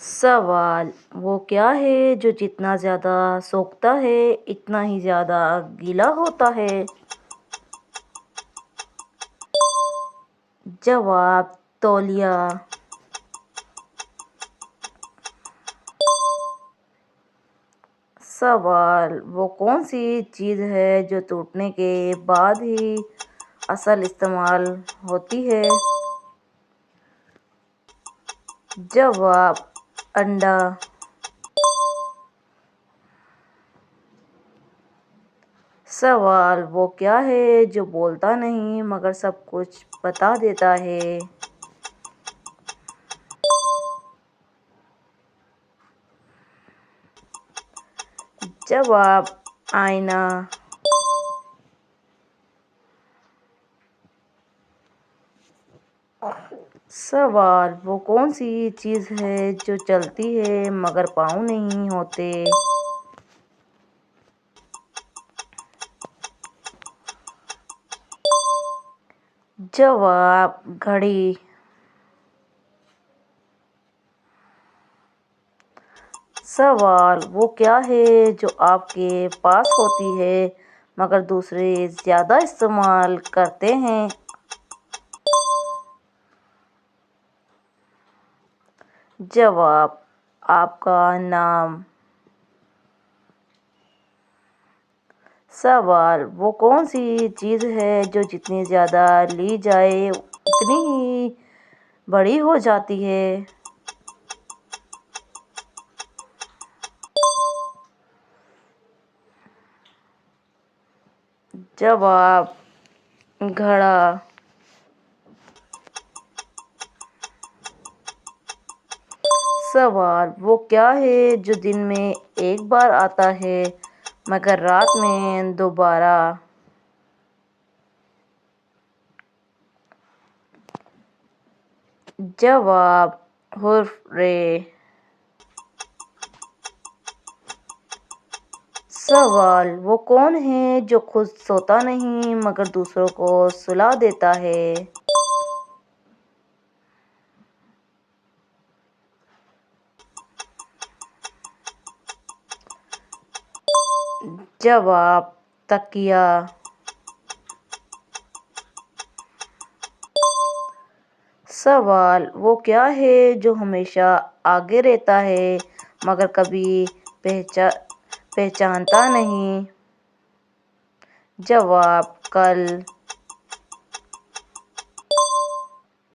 सवाल वो क्या है जो जितना ज़्यादा सोखता है इतना ही ज़्यादा गीला होता है? जवाब तौलिया। सवाल वो कौन सी चीज़ है जो टूटने के बाद ही असल इस्तेमाल होती है? जवाब अंडा। सवाल वो क्या है जो बोलता नहीं मगर सब कुछ बता देता है? जवाब आईना। सवाल वो कौन सी चीज़ है जो चलती है मगर पाँव नहीं होते? जवाब घड़ी। सवाल वो क्या है जो आपके पास होती है मगर दूसरे ज़्यादा इस्तेमाल करते हैं? जवाब आपका नाम। सवाल वो कौन सी चीज़ है जो जितनी ज़्यादा ली जाए उतनी ही बड़ी हो जाती है? जवाब घड़ा। सवाल वो क्या है जो दिन में एक बार आता है मगर रात में दोबारा? जवाब हुर्रे। सवाल वो कौन है जो खुद सोता नहीं मगर दूसरों को सुला देता है? जवाब तकिया। सवाल वो क्या है जो हमेशा आगे रहता है मगर कभी पहचानता नहीं? जवाब कल।